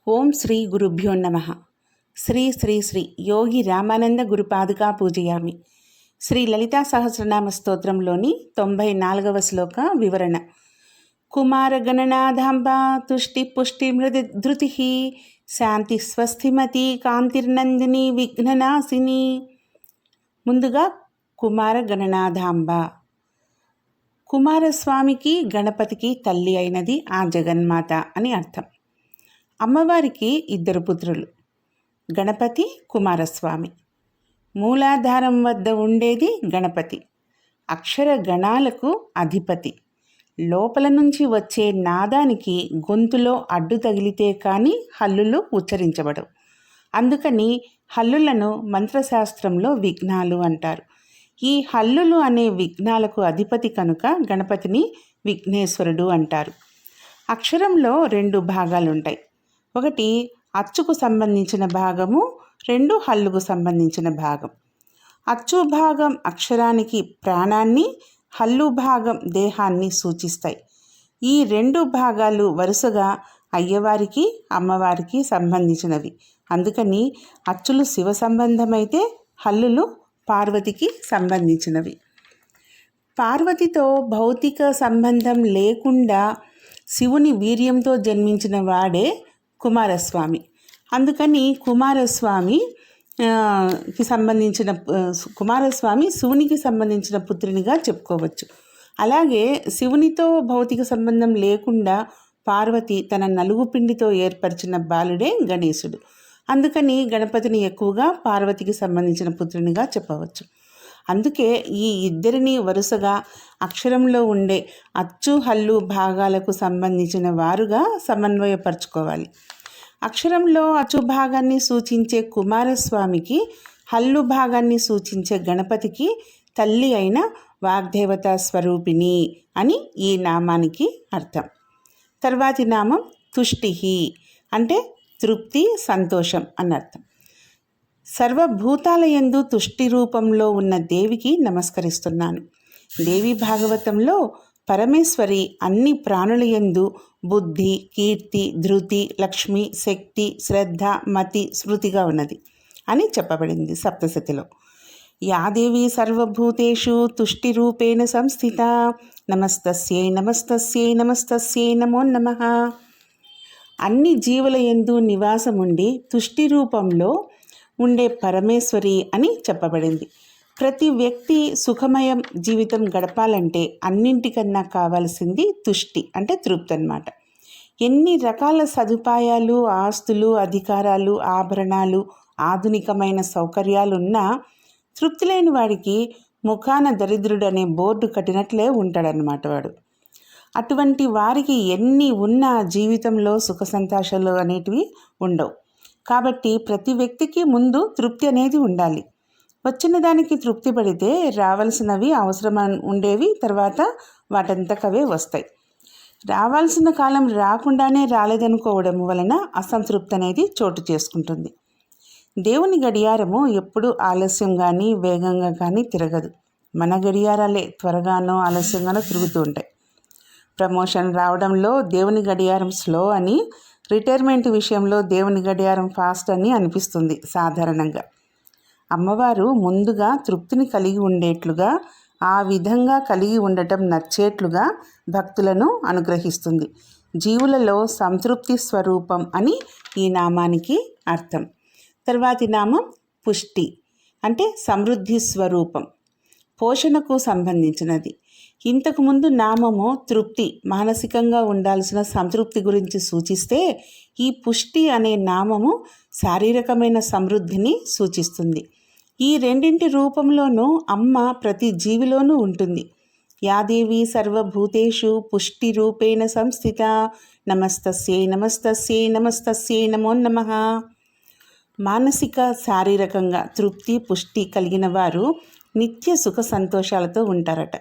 ఓం శ్రీ గురుభ్యో నమః. శ్రీ శ్రీ శ్రీ యోగి రామానంద గురుపాదుకా పూజయామి. శ్రీ లలితా సహస్రనామ స్తోత్రంలోని 94వ శ్లోక వివరణ. కుమారగణనాథాంబ తుష్టి పుష్టి మృధృతి శాంతి స్వస్తిమతి కాంతిర్నందిని విఘ్ననాశిని. ముందుగా కుమారగణనాథాంబ. కుమారస్వామికి గణపతికి తల్లి అయినది ఆ జగన్మాత అని అర్థం. అమ్మవారికి ఇద్దరు పుత్రులు, గణపతి, కుమారస్వామి. మూలాధారం వద్ద ఉండేది గణపతి, అక్షర గణాలకు అధిపతి. లోపల నుంచి వచ్చే నాదానికి గొంతులో అడ్డు తగిలితే కానీ హల్లులు ఉచ్చరించబడవు. అందుకని హల్లులను మంత్రశాస్త్రంలో విఘ్నాలు అంటారు. ఈ హల్లులు అనే విఘ్నాలకు అధిపతి కనుక గణపతిని విఘ్నేశ్వరుడు అంటారు. అక్షరంలో 2 భాగాలుంటాయి. ఒకటి అచ్చుకు సంబంధించిన భాగము, 2 హల్లుకు సంబంధించిన భాగం. అచ్చు భాగం అక్షరానికి ప్రాణాన్ని, హల్లు భాగం దేహాన్ని సూచిస్తాయి. ఈ 2 భాగాలు వరుసగా అయ్యవారికి, అమ్మవారికి సంబంధించినవి. అందుకని అచ్చులు శివ సంబంధమైతే హల్లులు పార్వతికి సంబంధించినవి. పార్వతితో భౌతిక సంబంధం లేకుండా శివుని వీర్యంతో జన్మించిన వాడే కుమారస్వామి. అందుకని కుమారస్వామి శివునికి సంబంధించిన పుత్రునిగా చెప్పుకోవచ్చు. అలాగే శివునితో భౌతిక సంబంధం లేకుండా పార్వతి తన నలుగు పిండితో ఏర్పరిచిన బాలుడే గణేశుడు. అందుకని గణపతిని ఎక్కువగా పార్వతికి సంబంధించిన పుత్రునిగా చెప్పవచ్చు. అందుకే ఈ ఇద్దరిని వరుసగా అక్షరంలో ఉండే అచ్చు హల్లు భాగాలకు సంబంధించిన వారుగా సమన్వయపరచుకోవాలి. అక్షరంలో అచ్చు భాగాన్ని సూచించే కుమారస్వామికి, హల్లు భాగాన్ని సూచించే గణపతికి తల్లి అయిన వాగ్దేవత స్వరూపిణి అని ఈ నామానికి అర్థం. తర్వాతి నామం తుష్టిహి అంటే తృప్తి, సంతోషం అన్నర్థం. సర్వభూతాలయందు తుష్టి రూపంలో ఉన్న దేవికి నమస్కరిస్తున్నాను. దేవి భాగవతంలో పరమేశ్వరి అన్ని ప్రాణులయందు బుద్ధి, కీర్తి, ధృతి, లక్ష్మి, శక్తి, శ్రద్ధ, మతి, స్మృతిగా ఉన్నది అని చెప్పబడింది సప్తశతిలో. యాదేవి సర్వభూతేషు తుష్టి రూపేణ సంస్థిత. నమస్తస్యై నమస్తస్యై నమస్తస్యై నమో నమః. అన్ని జీవుల యందు నివాసముండి తుష్టి రూపంలో ఉండే పరమేశ్వరి అని చెప్పబడింది. ప్రతి వ్యక్తి సుఖమయం జీవితం గడపాలంటే అన్నింటికన్నా కావాల్సింది తుష్టి అంటే తృప్తి అన్నమాట. ఎన్ని రకాల సదుపాయాలు, ఆస్తులు, అధికారాలు, ఆభరణాలు, ఆధునికమైన సౌకర్యాలు ఉన్నా తృప్తి లేని వాడికి ముఖాన దరిద్రుడనే బోర్డు కట్టినట్లే ఉంటాడనమాట వాడు. అటువంటి వారికి ఎన్ని ఉన్నా జీవితంలో సుఖ సంతోషాలు అనేటివి ఉండవు. కాబట్టి ప్రతి వ్యక్తికి ముందు తృప్తి అనేది ఉండాలి. వచ్చిన దానికి తృప్తి పడితే రావాల్సినవి అవసరం ఉండేవి తర్వాత వాటంతకవే వస్తాయి. రావాల్సిన కాలం రాకుండానే రాలేదనుకోవడం వలన అసంతృప్తి అనేది చోటు చేసుకుంటుంది. దేవుని గడియారము ఎప్పుడు ఆలస్యం కానీ వేగంగా కానీ తిరగదు. మన గడియారాలే త్వరగానో ఆలస్యంగానో తిరుగుతూ ఉంటాయి. ప్రమోషన్ రావడంలో దేవుని గడియారం స్లో అని, రిటైర్మెంట్ విషయంలో దేవుని గడియారం ఫాస్ట్ అని అనిపిస్తుంది సాధారణంగా. అమ్మవారు ముందుగా తృప్తిని కలిగి ఉండేట్లుగా, ఆ విధంగా కలిగి ఉండటం నచ్చేట్లుగా భక్తులను అనుగ్రహిస్తుంది. జీవులలో సంతృప్తి స్వరూపం అని ఈ నామానికి అర్థం. తర్వాతి నామం పుష్టి అంటే సమృద్ధి స్వరూపం, పోషణకు సంబంధించినది. ఇంతకుముందు నామము తృప్తి, మానసికంగా ఉండాల్సిన సంతృప్తి గురించి సూచిస్తే, ఈ పుష్టి అనే నామము శారీరకమైన సమృద్ధిని సూచిస్తుంది. ఈ రెండింటి రూపంలోనూ అమ్మ ప్రతి జీవిలోనూ ఉంటుంది. యాదేవి సర్వభూతేషు పుష్టి రూపేణ సంస్థిత. నమస్తస్యై నమస్తస్యై నమస్తస్యై నమో నమః. మానసిక, శారీరకంగా తృప్తి, పుష్టి కలిగిన వారు నిత్య సుఖ సంతోషాలతో ఉంటారట.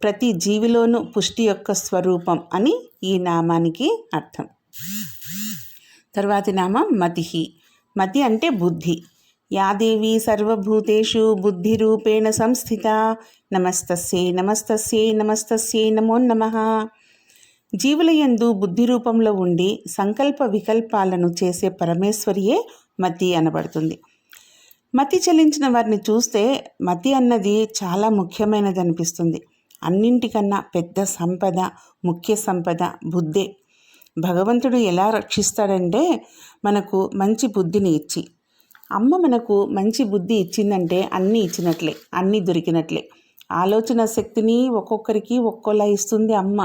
ప్రతి జీవిలోనూ పుష్టి యొక్క స్వరూపం అని ఈ నామానికి అర్థం. తర్వాతి నామం మతిహి. మతి అంటే బుద్ధి. యాదేవి సర్వభూతేషు బుద్ధి రూపేణ సంస్థిత. నమస్తస్యై నమస్తస్యై నమస్తస్యై నమో నమః. జీవుల యందు బుద్ధి రూపంలో ఉండి సంకల్ప వికల్పాలను చేసే పరమేశ్వరియే మతి అనబడుతుంది. మతి చలించిన వారిని చూస్తే మతి అన్నది చాలా ముఖ్యమైనది అనిపిస్తుంది. అన్నింటికన్నా పెద్ద సంపద, ముఖ్య సంపద బుద్ధే. భగవంతుడు ఎలా రక్షిస్తాడంటే మనకు మంచి బుద్ధిని ఇచ్చి. అమ్మ మనకు మంచి బుద్ధి ఇచ్చిందంటే అన్నీ ఇచ్చినట్లే, అన్నీ దొరికినట్లే. ఆలోచన శక్తిని ఒక్కొక్కరికి ఒక్కోలా ఇస్తుంది అమ్మ.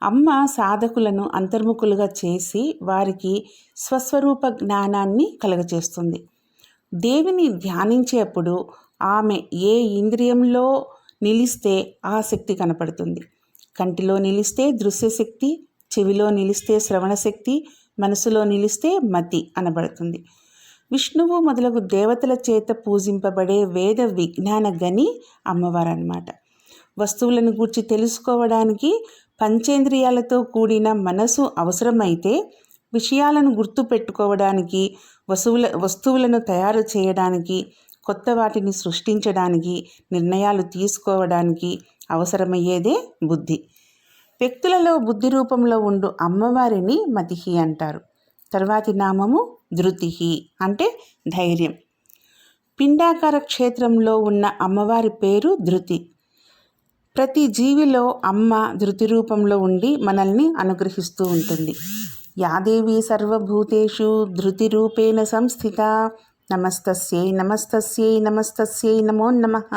అమ్మ సాధకులను అంతర్ముఖులుగా చేసి వారికి స్వస్వరూప జ్ఞానాన్ని కలుగచేస్తుంది. దేవిని ధ్యానించేప్పుడు ఆమె ఏ ఇంద్రియంలో నిలిస్తే ఆ శక్తి కనపడుతుంది. కంటిలో నిలిస్తే దృశ్యశక్తి, చెవిలో నిలిస్తే శ్రవణశక్తి, మనసులో నిలిస్తే మతి అనబడుతుంది. విష్ణువు మొదలగు దేవతల చేత పూజింపబడే వేద విజ్ఞాన గని అమ్మవారు అన్నమాట. వస్తువులను గూర్చి తెలుసుకోవడానికి పంచేంద్రియాలతో కూడిన మనసు అవసరమైతే విషయాలను గుర్తు పెట్టుకోవడానికి, వస్తువులను తయారు చేయడానికి, కొత్త వాటిని సృష్టించడానికి, నిర్ణయాలు తీసుకోవడానికి అవసరమయ్యేదే బుద్ధి. వ్యక్తులలో బుద్ధి రూపంలో ఉండు అమ్మవారిని మతిహి అంటారు. తర్వాతి నామము ధృతిహి అంటే ధైర్యం. పిండాకార క్షేత్రంలో ఉన్న అమ్మవారి పేరు ధృతి. ప్రతి జీవిలో అమ్మ ధృతి రూపంలో ఉండి మనల్ని అనుగ్రహిస్తూ ఉంటుంది. యాదేవి సర్వభూతేషు ధృతి రూపేణ సంస్థిత నమస్తస్యై నమస్తస్యై నమస్తస్యై నమో నమః.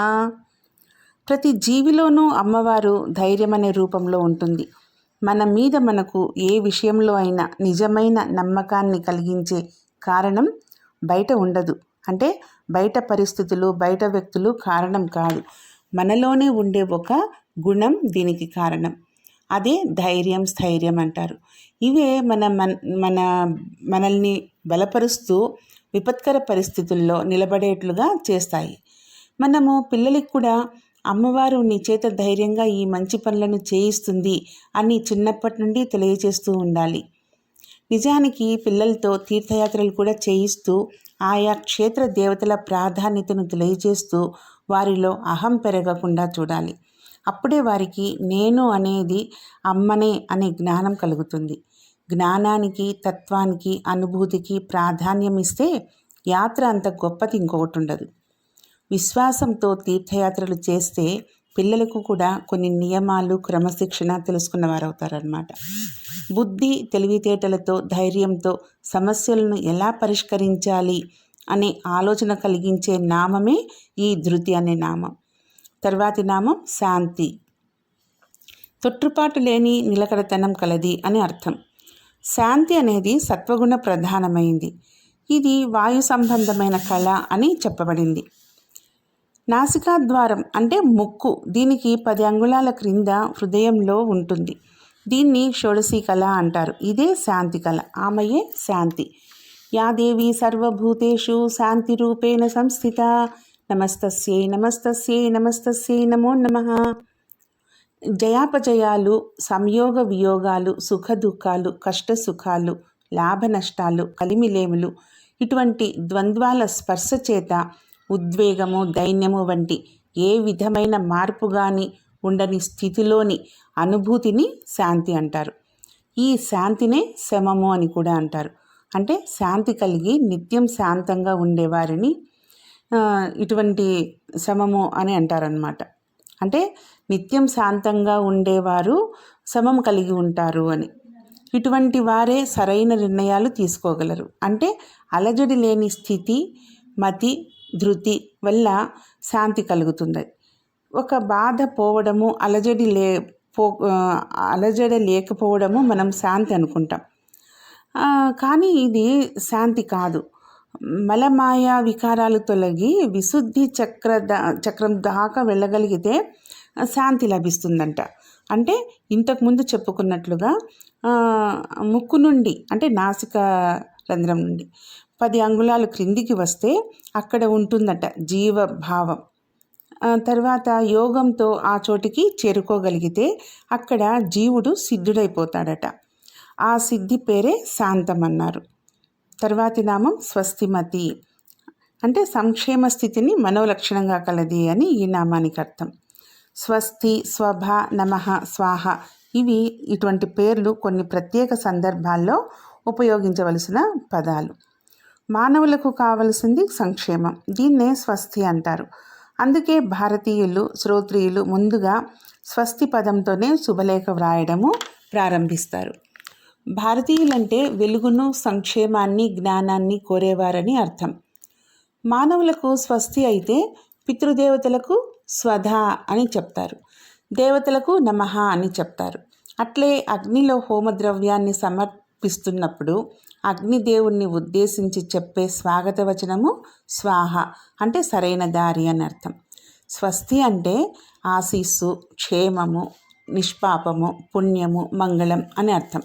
ప్రతి జీవిలోనూ అమ్మవారు ధైర్యం అనే రూపంలో ఉంటుంది. మన మీద మనకు ఏ విషయంలో అయినా నిజమైన నమ్మకాన్ని కలిగించే కారణం బయట ఉండదు. అంటే బయట పరిస్థితులు, బయట వ్యక్తులు కారణం కాదు. మనలోనే ఉండే ఒక గుణం దీనికి కారణం. అదే ధైర్యం, స్థైర్యం అంటారు. ఇవే మనల్ని బలపరుస్తూ విపత్కర పరిస్థితుల్లో నిలబడేట్లుగా చేస్తాయి. మనము పిల్లలకి కూడా అమ్మవారు నీ చేత ధైర్యంగా ఈ మంచి పనులను చేయిస్తుంది అని చిన్నప్పటి నుండి తెలియజేస్తూ ఉండాలి. నిజానికి పిల్లలతో తీర్థయాత్రలు కూడా చేయిస్తూ ఆయా క్షేత్ర దేవతల ప్రాధాన్యతను తెలియజేస్తూ వారిలో అహం పెరగకుండా చూడాలి. అప్పుడే వారికి నేను అనేది అమ్మనే అనే జ్ఞానం కలుగుతుంది. జ్ఞానానికి, తత్వానికి, అనుభూతికి ప్రాధాన్యం ఇస్తే యాత్ర అంత గొప్పది ఇంకొకటి ఉండదు. విశ్వాసంతో తీర్థయాత్రలు చేస్తే పిల్లలకు కూడా కొన్ని నియమాలు, క్రమశిక్షణ తెలుసుకున్న వారు అవుతారన్నమాట. బుద్ధి, తెలివితేటలతో, ధైర్యంతో సమస్యలను ఎలా పరిష్కరించాలి అనే ఆలోచన కలిగించే నామమే ఈ ధృతి అనే నామం. తర్వాతి నామం శాంతి. తొట్టుపాటు లేని నిలకడతనం కలది అని అర్థం. శాంతి అనేది సత్వగుణ ప్రధానమైంది. ఇది వాయు సంబంధమైన కళ అని చెప్పబడింది. నాసికాద్వారం అంటే ముక్కు, దీనికి 10 అంగుళాల క్రింద హృదయంలో ఉంటుంది. దీన్ని షోడశీ కళ అంటారు. ఇదే శాంతి కళ. ఆమెయే శాంతి. యాదేవి సర్వభూతేషు శాంతి రూపేణ సంస్థిత నమస్తస్యై నమస్తస్యై నమస్తస్యై నమో నమః. జయాపజయాలు, సంయోగ వియోగాలు, సుఖ దుఃఖాలు, కష్ట సుఖాలు, లాభ నష్టాలు, కలిమిలేములు, ఇటువంటి ద్వంద్వాల స్పర్శ చేత ఉద్వేగము, దైన్యము వంటి ఏ విధమైన మార్పు కానీ ఉండని స్థితిలోని అనుభూతిని శాంతి అంటారు. ఈ శాంతినే శమము అని కూడా అంటారు. అంటే శాంతి కలిగి నిత్యం శాంతంగా ఉండేవారిని ఇటువంటి శమము అని అంటారనమాట. అంటే నిత్యం శాంతంగా ఉండేవారు శమం కలిగి ఉంటారు అని. ఇటువంటి వారే సరైన నిర్ణయాలు తీసుకోగలరు. అంటే అలజడి లేని స్థితి, మతి, ధృతి వల్ల శాంతి కలుగుతుంది. ఒక బాధ పోవడము, అలజడి లేకపోవడము మనం శాంతి అనుకుంటాం. కానీ ఇది శాంతి కాదు. మలమాయా వికారాలు తొలగి విశుద్ధి చక్రం దాకా వెళ్ళగలిగితే శాంతి లభిస్తుందంట. అంటే ఇంతకుముందు చెప్పుకున్నట్లుగా ముక్కు నుండి అంటే నాసిక రంధ్రం నుండి 10 అంగుళాలు క్రిందికి వస్తే అక్కడ ఉంటుందట జీవభావం. తర్వాత యోగంతో ఆ చోటికి చేరుకోగలిగితే అక్కడ జీవుడు సిద్ధుడైపోతాడట. ఆ సిద్ధి పేరే శాంతం అన్నారు. తర్వాతి నామం స్వస్తిమతి. అంటే సంక్షేమ స్థితిని మనోలక్షణంగా కలది అని ఈ నామానికి అర్థం. స్వస్తి, స్వభ, నమః, స్వాహ ఇటువంటి పేర్లు కొన్ని ప్రత్యేక సందర్భాల్లో ఉపయోగించవలసిన పదాలు. మానవులకు కావలసింది సంక్షేమం, దీన్నే స్వస్తి అంటారు. అందుకే భారతీయులు, శ్రోత్రియులు ముందుగా స్వస్తి పదంతోనే శుభలేఖ వ్రాయడము ప్రారంభిస్తారు. భారతీయులంటే వెలుగును, సంక్షేమాన్ని, జ్ఞానాన్ని కోరేవారని అర్థం. మానవులకు స్వస్తి అయితే పితృదేవతలకు స్వధా అని చెప్తారు, దేవతలకు నమః అని చెప్తారు. అట్లే అగ్నిలో హోమద్రవ్యాన్ని సమర్పిస్తున్నప్పుడు అగ్నిదేవుణ్ణి ఉద్దేశించి చెప్పే స్వాగత వచనము స్వాహ, అంటే సరైన దారి అని అర్థం. స్వస్తి అంటే ఆశీస్సు, క్షేమము, నిష్పాపము, పుణ్యము, మంగళం అని అర్థం.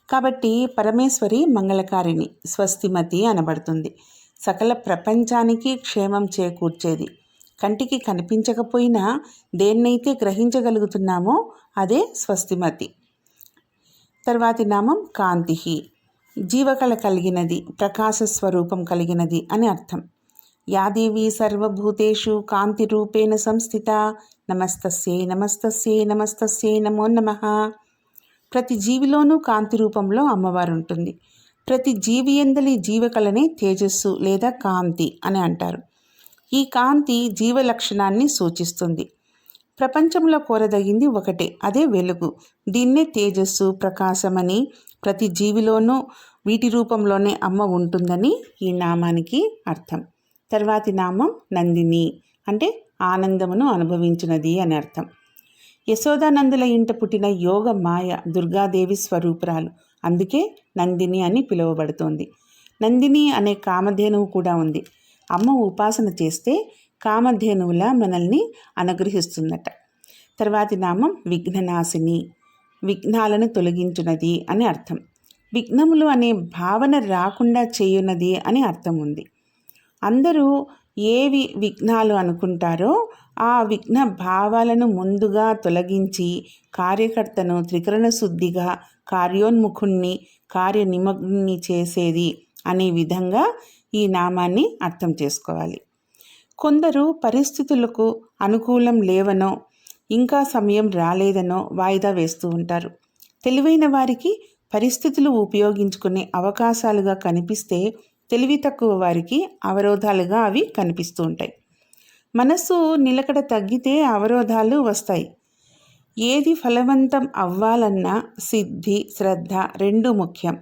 కాబట్టి పరమేశ్వరి మంగళకారిణి, స్వస్తిమతి అనబడుతుంది. సకల ప్రపంచానికి క్షేమం చేకూర్చేది. కంటికి కనిపించకపోయినా దేన్నైతే గ్రహించగలుగుతున్నామో అదే స్వస్తిమతి. తర్వాతి నామం కాంతి, జీవకళ కలిగినది, ప్రకాశ స్వరూపం కలిగినది అని అర్థం. యాదేవి సర్వభూతేషు కాంతి రూపేణ సంస్థిత, నమస్తస్యై నమస్తస్యై నమస్తస్యై నమో నమః. ప్రతి జీవిలోనూ కాంతి రూపంలో అమ్మవారు ఉంటుంది. ప్రతి జీవి యందలి జీవకళనే తేజస్సు లేదా కాంతి అని అంటారు. ఈ కాంతి జీవ లక్షణాన్ని సూచిస్తుంది. ప్రపంచంలో కోరదగింది ఒకటే, అదే వెలుగు. దీన్నే తేజస్సు, ప్రకాశమని, ప్రతి జీవిలోనూ వీటి రూపంలోనే అమ్మ ఉంటుందని ఈ నామానికి అర్థం. తర్వాతి నామం నందిని, అంటే ఆనందమును అనుభవించినది అని అర్థం. యశోదానందుల ఇంట పుట్టిన యోగ మాయ దుర్గాదేవి స్వరూపురాలు, అందుకే నందిని అని పిలువబడుతోంది. నందిని అనే కామధేనువు కూడా ఉంది. అమ్మ ఉపాసన చేస్తే కామధేనువులా మనల్ని అనుగ్రహిస్తుందట. తర్వాతి నామం విఘ్ననాశిని, విఘ్నాలను తొలగించున్నది అని అర్థం. విఘ్నములు అనే భావన రాకుండా చేయున్నది అని అర్థం ఉంది. అందరూ ఏవి విఘ్నాలు అనుకుంటారో ఆ విఘ్న భావాలను ముందుగా తొలగించి కార్యకర్తను త్రికరణ శుద్ధిగా, కార్యోన్ముఖుణ్ణి, కార్యనిమగ్ని చేసేది అనే విధంగా ఈ నామాన్ని అర్థం చేసుకోవాలి. కొందరు పరిస్థితులకు అనుకూలం లేవనో, ఇంకా సమయం రాలేదనో వాయిదా వేస్తూ ఉంటారు. తెలివైన వారికి పరిస్థితులు ఉపయోగించుకునే అవకాశాలుగా కనిపిస్తే, తెలివి తక్కువ వారికి అవరోధాలుగా అవి కనిపిస్తూ ఉంటాయి. మనస్సు నిలకడ తగ్గితే అవరోధాలు వస్తాయి. ఏది ఫలవంతం అవ్వాలన్నా సిద్ధి, శ్రద్ధ రెండు ముఖ్యం.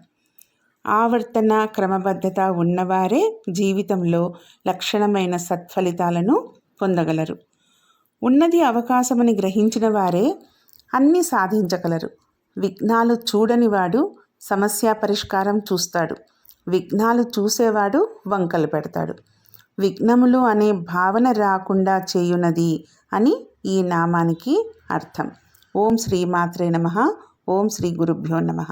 ఆవర్తన క్రమబద్ధత ఉన్నవారే జీవితంలో లక్షణమైన సత్ఫలితాలను పొందగలరు. ఉన్నది అవకాశమని గ్రహించిన వారే అన్నీ సాధించగలరు. విఘ్నాలు చూడనివాడు సమస్య పరిష్కారం చూస్తాడు. విఘ్నాలు చూసేవాడు వంకలు పెడతాడు. విఘ్నములు అనే భావన రాకుండా చేయునది అని ఈ నామానికి అర్థం. ఓం శ్రీ మాత్రే నమః. ఓం శ్రీ గురుభ్యో నమః.